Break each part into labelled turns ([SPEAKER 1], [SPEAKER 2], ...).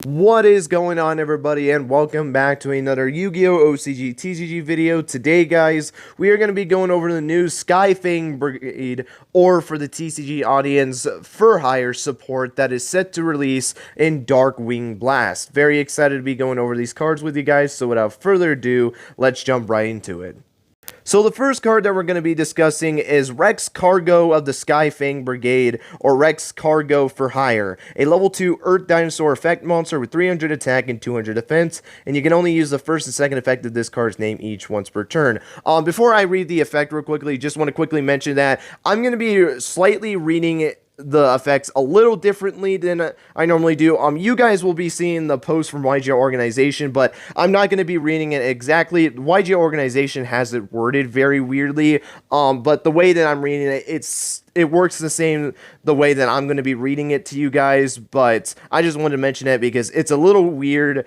[SPEAKER 1] What is going on, everybody, and welcome back to another Yu-Gi-Oh! OCG TCG video. Today, guys, we are going to be going over the new Skyfang Birgade, or for the TCG audience, for hire support that is set to release in Darkwing Blast. Very excited to be going over these cards with you guys, so without further ado, let's jump right into it. So the first card that we're going to be discussing is Rex Cargo of the Skyfang Birgade, or Rex Cargo for Hire, a level 2 Earth Dinosaur effect monster with 300 attack and 200 defense, and you can only use the first and second effect of this card's name each once per turn. Before I read the effect real quickly, just want to quickly mention that I'm going to be slightly reading the effects a little differently than I normally do. You guys will be seeing the post from Yugioh Organization, but I'm not going to be reading it exactly. Yugioh Organization has it worded very weirdly, but the way that I'm reading it, it works the way that I'm going to be reading it to you guys, but I just wanted to mention it because it's a little weird,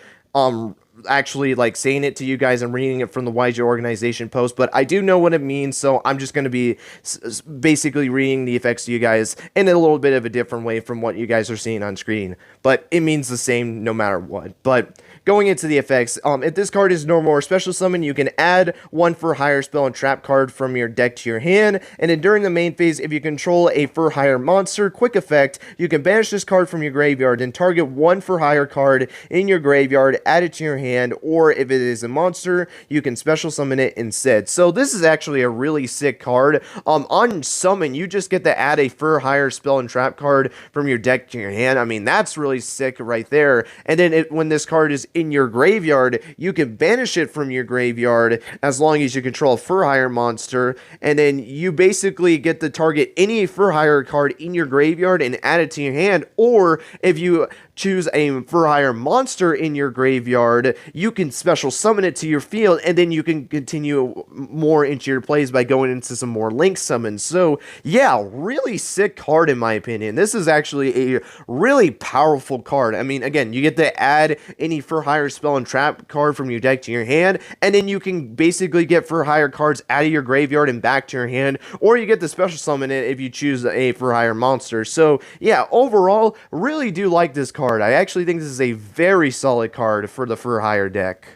[SPEAKER 1] actually like saying it to you guys and reading it from the Yugioh Organization post, but I do know what it means, so I'm just going to be basically reading the effects to you guys in a little bit of a different way from what you guys are seeing on screen, but it means the same no matter what. But going into the effects, if this card is normal or special summon, you can add one for hire spell and trap card from your deck to your hand, and then during the main phase, if you control a for hire monster, quick effect, you can banish this card from your graveyard and target one for hire card in your graveyard, add it to your hand, or if it is a monster, you can special summon it instead. So this is actually a really sick card. On summon, you just get to add a for hire spell and trap card from your deck to your hand. I mean, that's really sick right there. And then when this card is in your graveyard, you can banish it from your graveyard as long as you control a for hire monster, and then you basically get to target any for hire card in your graveyard and add it to your hand. Or if you choose a for hire monster in your graveyard, you can special summon it to your field, and then you can continue more into your plays by going into some more link summons. So yeah, really sick card in my opinion. This is actually a really powerful card. I mean, again, you get to add any for hire spell and trap card from your deck to your hand, and then you can basically get for hire cards out of your graveyard and back to your hand, or you get to special summon it if you choose a for hire monster. So yeah, overall, really do like this card. I actually think this is a very solid card for the for hire deck.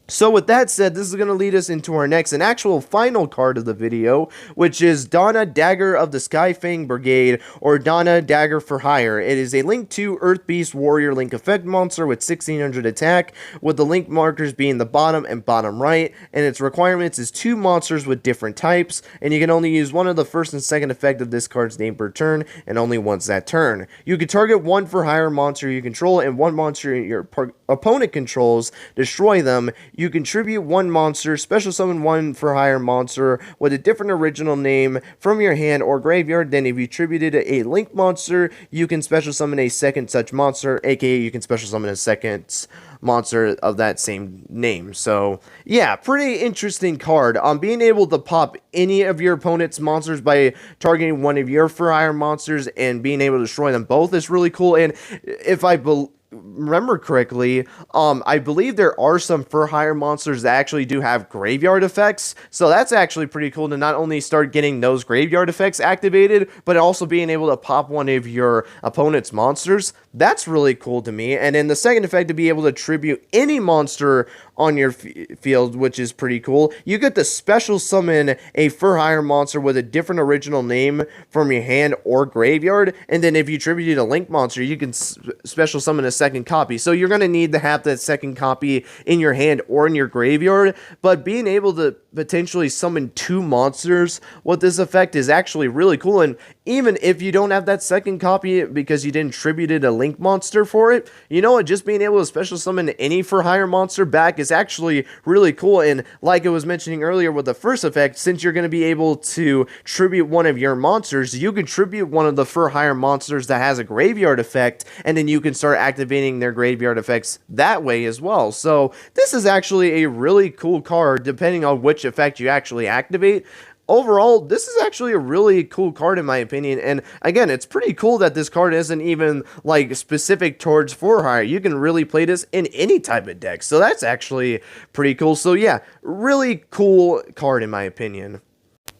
[SPEAKER 1] So with that said, this is going to lead us into our next and actual final card of the video, which is Donna Dagger of the Skyfang Birgade, or Donna Dagger for Hire. It is a Link 2 Earth Beast Warrior Link effect monster with 1600 attack, with the link markers being the bottom and bottom right, and its requirements is 2 monsters with different types, and you can only use one of the first and second effect of this card's name per turn, and only once that turn. You can target one for hire monster you control and one monster your opponent controls, destroy them. You contribute one monster, special summon one for hire monster with a different original name from your hand or graveyard. Then if you tributed a link monster, you can special summon a second such monster, aka you can special summon a second monster of that same name. So yeah, pretty interesting card. Being able to pop any of your opponent's monsters by targeting one of your for hire monsters and being able to destroy them both is really cool. And if I remember correctly, I believe there are some for hire monsters that actually do have graveyard effects, so that's actually pretty cool to not only start getting those graveyard effects activated, but also being able to pop one of your opponent's monsters. That's really cool to me. And then the second effect, to be able to tribute any monster on your field, which is pretty cool. You get to special summon a for hire monster with a different original name from your hand or graveyard, and then if you tributed a link monster, you can special summon a second copy. So you're going to need to have that second copy in your hand or in your graveyard, but being able to potentially summon 2 monsters with this effect is actually really cool. And even if you don't have that second copy because you didn't tributed a link monster for it, you know what, just being able to special summon any for hire monster back is actually really cool. And like I was mentioning earlier with the first effect, since you're going to be able to tribute one of your monsters, you can tribute one of the for hire monsters that has a graveyard effect, and then you can start activating their graveyard effects that way as well. So this is actually a really cool card depending on which effect you actually activate. Overall, this is actually a really cool card in my opinion, and again, it's pretty cool that this card isn't even like specific towards for hire. You can really play this in any type of deck, so that's actually pretty cool. So yeah, really cool card in my opinion.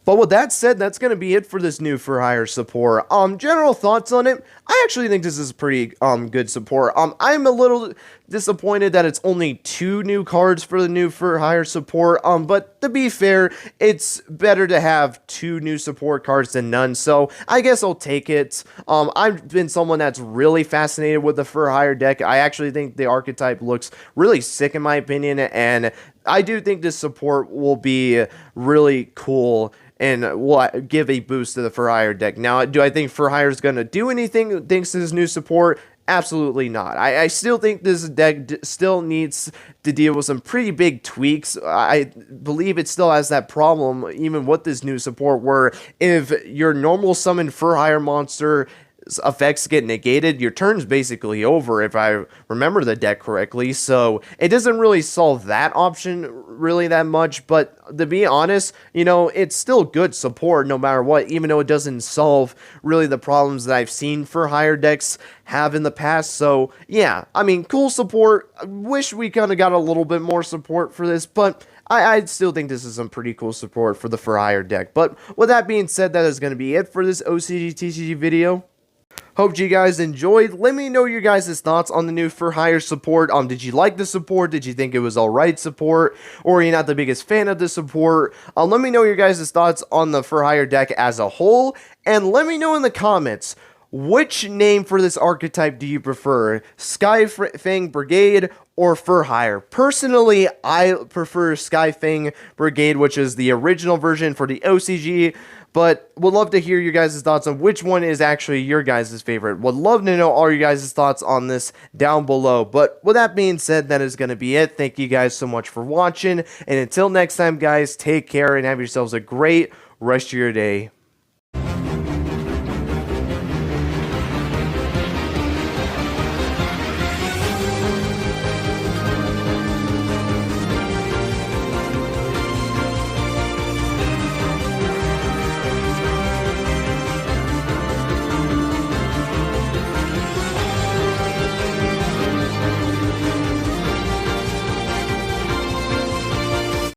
[SPEAKER 1] But with that said, that's going to be it for this new for hire support. General thoughts on it. I actually think this is pretty good support. I'm a little disappointed that it's only 2 new cards for the new for hire support. But to be fair, it's better to have 2 new support cards than none. So I guess I'll take it. I've been someone that's really fascinated with the for hire deck. I actually think the archetype looks really sick in my opinion, and I do think this support will be really cool and will give a boost to the for hire deck. Now, do I think for hire is going to do anything thanks to this new support? Absolutely not. I still think this deck still needs to deal with some pretty big tweaks. I believe it still has that problem, even with this new support, where if your normal summon for hire monster effects get negated, your turn's basically over, if I remember the deck correctly. So it doesn't really solve that option really that much, but to be honest, you know, it's still good support no matter what, even though it doesn't solve really the problems that I've seen for higher decks have in the past. So yeah, I mean, cool support. I wish we kind of got a little bit more support for this, but I still think this is some pretty cool support for the for hire deck. But with that being said, that is going to be it for this OCG TCG video. Hope you guys enjoyed. Let me know your guys' thoughts on the new for hire support. Did you like the support? Did you think it was alright support? Or are you not the biggest fan of the support? Let me know your guys' thoughts on the for hire deck as a whole. And let me know in the comments, which name for this archetype do you prefer? Skyfang Birgade or for hire? Personally, I prefer Skyfang Birgade, which is the original version for the OCG. But would love to hear your guys' thoughts on which one is actually your guys' favorite. Would love to know all your guys' thoughts on this down below. But with that being said, that is going to be it. Thank you guys so much for watching. And until next time, guys, take care and have yourselves a great rest of your day.